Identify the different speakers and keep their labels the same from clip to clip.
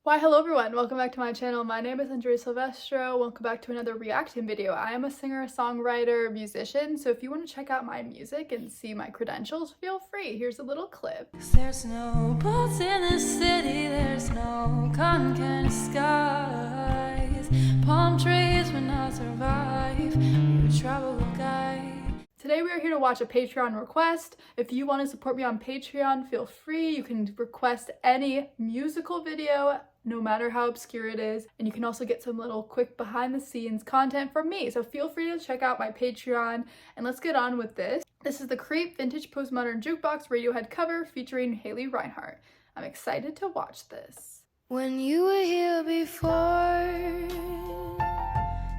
Speaker 1: Why hello everyone, welcome back to my channel. My name is Andrea Silvestro. Welcome back to another reaction video. I am a singer, songwriter, musician, so if you want to check out my music and see my credentials, feel free. Here's a little clip.
Speaker 2: There's no boats in the city, there's no cotton skies. Palm trees will not survive, you travel guide.
Speaker 1: Today we are here to watch a Patreon request. If you want to support me on Patreon, feel free. You can request any musical video, no matter how obscure it is. And you can also get some little quick behind the scenes content from me. So feel free to check out my Patreon and let's get on with this. This is the Creep Vintage Postmodern Jukebox Radiohead cover featuring Reinhart. I'm excited to watch this.
Speaker 2: When you were here before,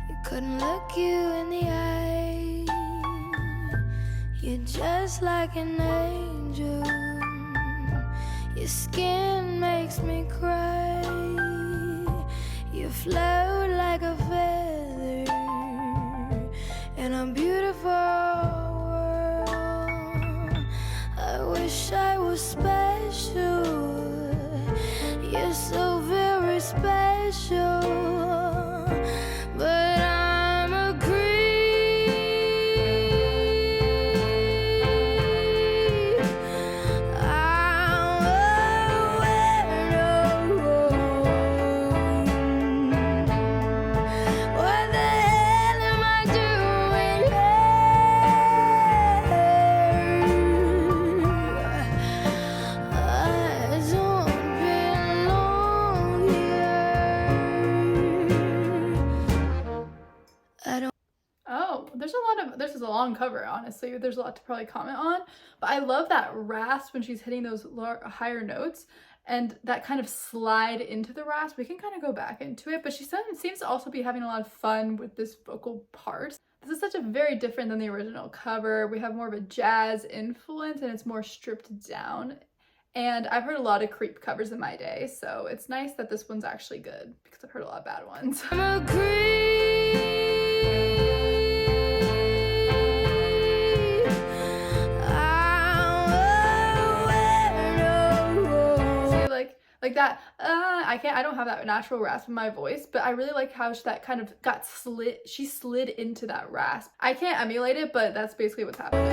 Speaker 2: you couldn't look you in the eye. You're just like an angel. Your skin makes me cry. You float like a feather in a beautiful world. I wish I was special. You're so very special. But I'm a creep. I'm a weirdo. What the hell am I doing here? I don't belong here. I don't.
Speaker 1: Oh, this is a long cover, honestly. There's a lot to probably comment on, but I love that rasp when she's hitting those higher notes and that kind of slide into the rasp. We can kind of go back into it, but she seems to also be having a lot of fun with this vocal part. This is such a very different than the original cover. We have more of a jazz influence and it's more stripped down. And I've heard a lot of Creep covers in my day, so it's nice that this one's actually good because I've heard a lot of bad ones.
Speaker 2: I'm a creep.
Speaker 1: Like that, I don't have that natural rasp in my voice, but I really like how that kind of got she slid into that rasp. I can't emulate it, but that's basically what's happening.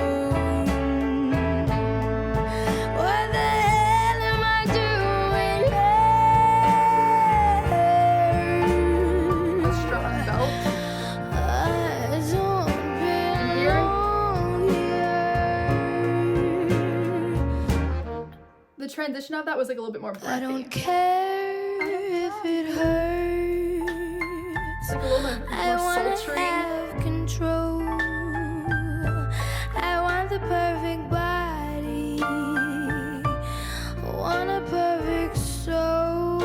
Speaker 2: What the hell am I doing here?
Speaker 1: A strong belt.
Speaker 2: I don't belong here.
Speaker 1: The transition of that was like a little bit more breathy.
Speaker 2: I don't care if it hurts.
Speaker 1: It's like a little bit
Speaker 2: I
Speaker 1: more
Speaker 2: wanna
Speaker 1: sultry.
Speaker 2: have control. I want the perfect body. Want a perfect soul.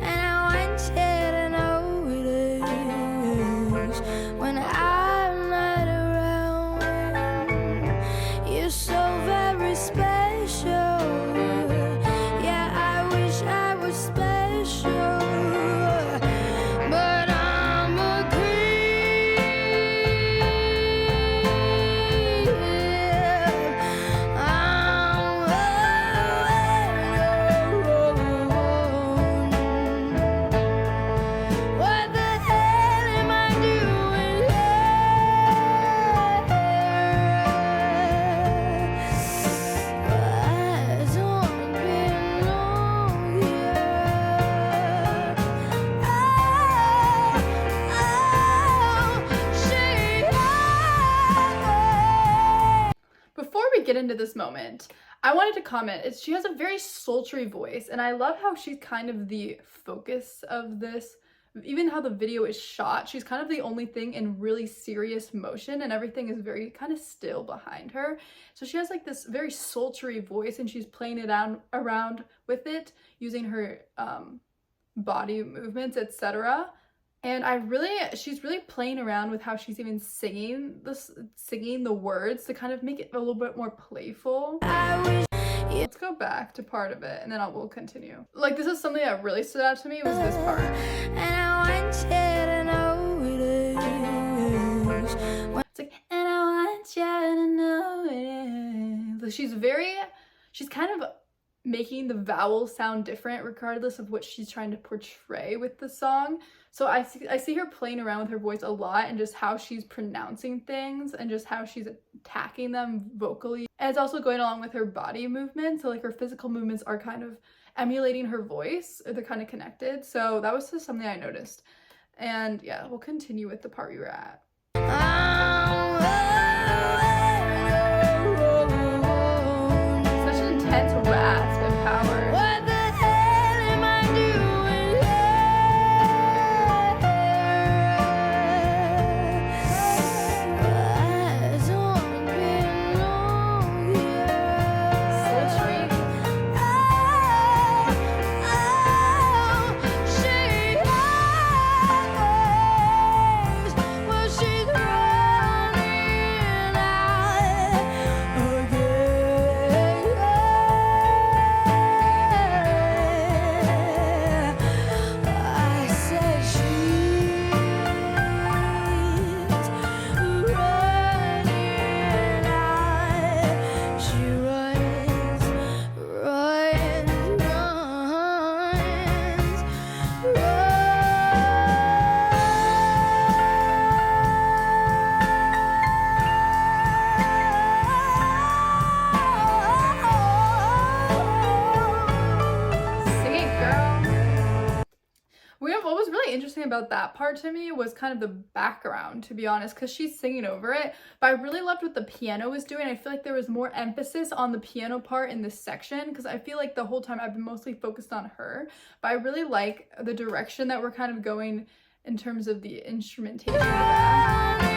Speaker 2: And I want you to know it is when I'm not around. You're so very special. Yeah, I wish I was special. But I'm a creep. I'm what the hell am I doing here? I don't belong here.
Speaker 1: Before we get into this moment, I wanted to comment. She has a very sultry voice, and I love how she's kind of the focus of this. Even how the video is shot, she's kind of the only thing in really serious motion, and everything is very kind of still behind her. So she has like this very sultry voice, and she's playing it around with it, using her body movements, etc. And she's really playing around with how she's even singing the words to kind of make it a little bit more playful. Let's go back to part of it and then we'll continue. Like, this is something that really stood out to me was this part.
Speaker 2: And I want you to know it is.
Speaker 1: It's like, and I want you to know it is. She's kind of making the vowels sound different regardless of what she's trying to portray with the song. So I see her playing around with her voice a lot, and just how she's pronouncing things and just how she's attacking them vocally. And it's also going along with her body movements. So like her physical movements are kind of emulating her voice, or they're kind of connected. So that was just something I noticed. And yeah, we'll continue with the part we were at. Such an intense rasp and power.
Speaker 2: What the hell am I doing here? I don't belong here.
Speaker 1: Sultry.
Speaker 2: She knows what she's running out again. I said she's running out. She runs,
Speaker 1: Sing it, girl. What was really interesting about that part to me was kind of the background, to be honest, because she's singing over it. But I really loved what the piano was doing. I feel like there was more emphasis on the piano part in this section, because I feel like the whole time I've been mostly focused on her. But I really like the direction that we're kind of going in terms of the instrumentation of that.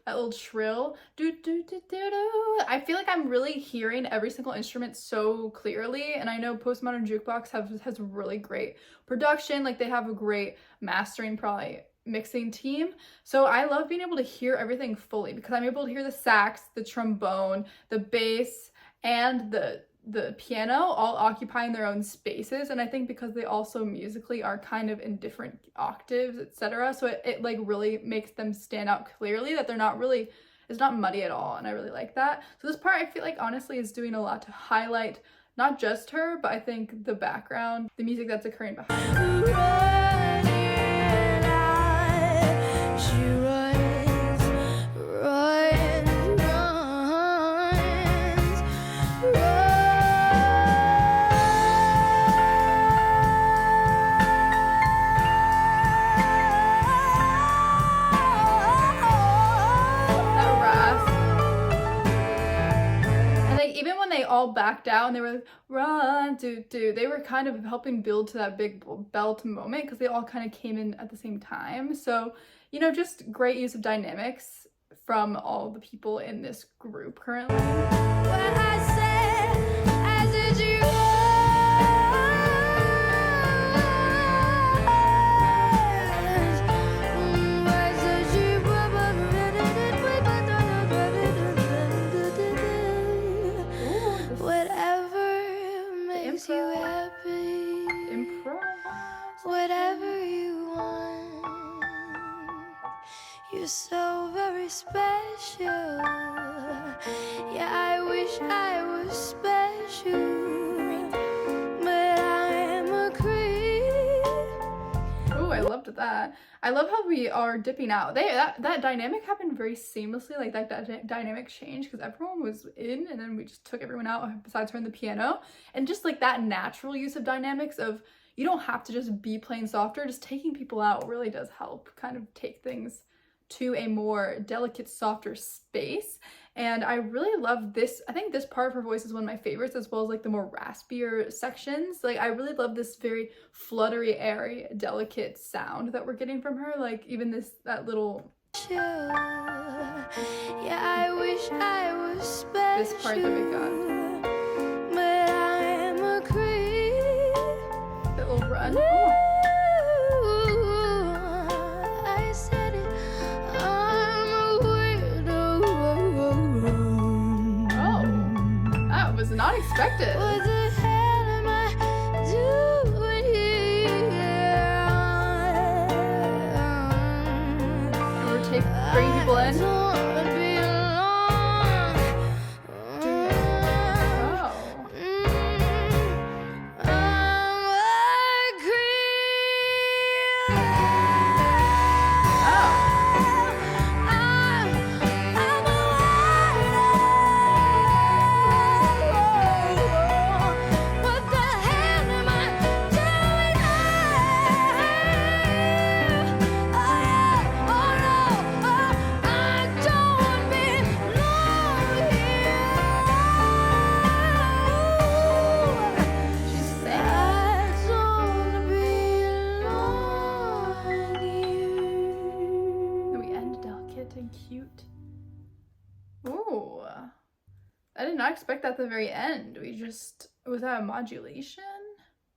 Speaker 1: That little trill, do do do do do. I feel like I'm really hearing every single instrument so clearly, and I know Postmodern Jukebox has really great production. Like, they have a great mastering, probably mixing team. So I love being able to hear everything fully, because I'm able to hear the sax, the trombone, the bass, and the piano all occupying their own spaces. And I think because they also musically are kind of in different octaves, etc., so it like really makes them stand out clearly, that they're not really, it's not muddy at all, and I really like that. So this part I feel like honestly is doing a lot to highlight not just her, but I think the background, the music that's occurring behind her. All backed out and they were like, run, do. They were kind of helping build to that big belt moment, because they all kind of came in at the same time. So, you know, just great use of dynamics from all the people in this group currently.
Speaker 2: What I said, I said you whatever you want. You're so very special. Yeah, I wish I was special, but I'm a creep.
Speaker 1: Oh, I loved that. I love how we are dipping out. That dynamic happened very seamlessly, like that dynamic change, because everyone was in and then we just took everyone out besides her and the piano. And just like that natural use of dynamics of, you don't have to just be playing softer, just taking people out really does help kind of take things to a more delicate, softer space. And I really love this. I think this part of her voice is one of my favorites, as well as like the more raspier sections. Like, I really love this very fluttery, airy, delicate sound that we're getting from her. Like, even that little...
Speaker 2: Yeah, I wish I was special.
Speaker 1: This part that we got.
Speaker 2: But I'm a creep.
Speaker 1: That little run. Oh.
Speaker 2: I said it. I'm a weirdo.
Speaker 1: Oh, that was not expected.
Speaker 2: What the hell am I
Speaker 1: blend. Cute. Ooh, I did not expect that at the very end. Was that a modulation?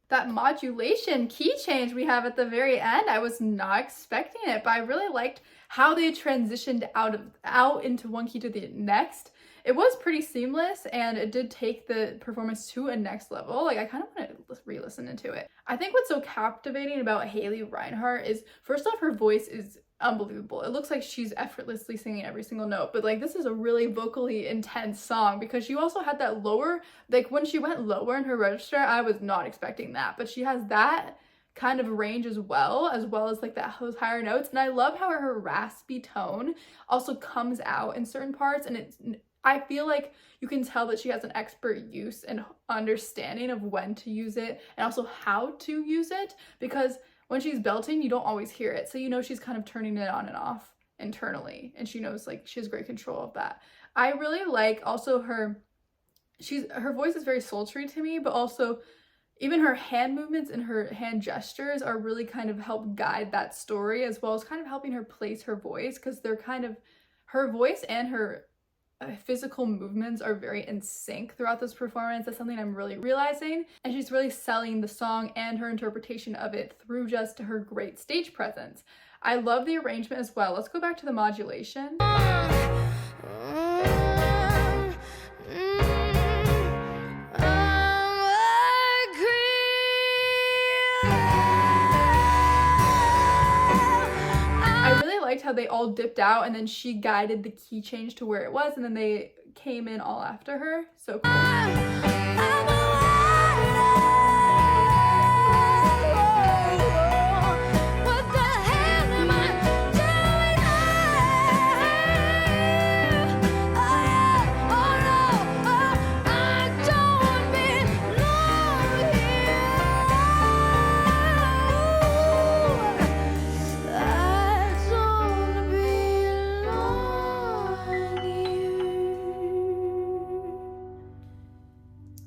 Speaker 1: That modulation key change we have at the very end, I was not expecting it, but I really liked how they transitioned out into one key to the next. It was pretty seamless, and it did take the performance to a next level. Like, I kind of want to re-listen into it. I think what's so captivating about Haley Reinhart is, first off, her voice is unbelievable. It looks like she's effortlessly singing every single note, but like, this is a really vocally intense song because she also had that lower, like when she went lower in her register, I was not expecting that, but she has that kind of range as well as like those higher notes. And I love how her raspy tone also comes out in certain parts, and I feel like you can tell that she has an expert use and understanding of when to use it and also how to use it, because when she's belting, you don't always hear it. So you know she's kind of turning it on and off internally, and she knows, like, she has great control of that. I really like also her voice is very sultry to me, but also even her hand movements and her hand gestures are really kind of help guide that story, as well as kind of helping her place her voice, because they're kind of, her voice and her physical movements are very in sync throughout this performance. That's something I'm really realizing, and she's really selling the song and her interpretation of it through just her great stage presence. I love the arrangement as well. Let's go back to the modulation. How they all dipped out, and then she guided the key change to where it was, and then they came in all after her. So cool.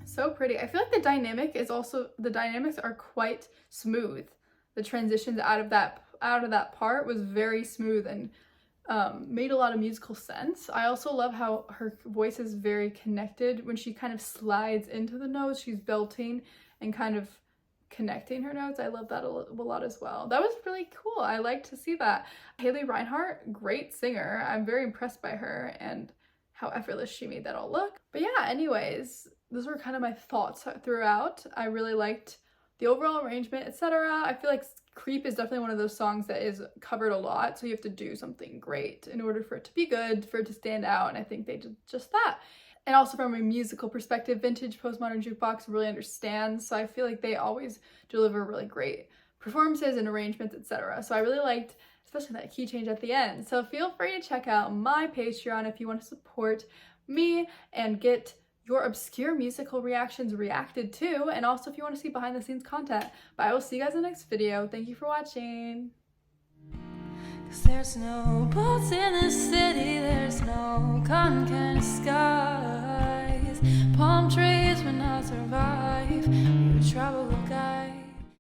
Speaker 1: So pretty. I feel like the dynamics are quite smooth. The transitions out of that part was very smooth and made a lot of musical sense. I also love how her voice is very connected. When she kind of slides into the notes, she's belting and kind of connecting her notes. I love that a lot as well. That was really cool. I like to see that. Haley Reinhart, great singer. I'm very impressed by her and how effortless she made that all look. But yeah, anyways, those were kind of my thoughts throughout. I really liked the overall arrangement, etc. I feel like Creep is definitely one of those songs that is covered a lot, so you have to do something great in order for it to be good, for it to stand out, and I think they did just that. And also from a musical perspective, vintage Postmodern Jukebox really understands, so I feel like they always deliver really great performances and arrangements, etc. So I really liked especially that key change at the end. So feel free to check out my Patreon if you want to support me and get your obscure musical reactions reacted to, and also if you want to see behind the scenes content. But I will see you guys in the next video. Thank you for watching.
Speaker 2: 'Cause there's no boats in the city, there's no cotton candy skies, palm trees will not survive. You travel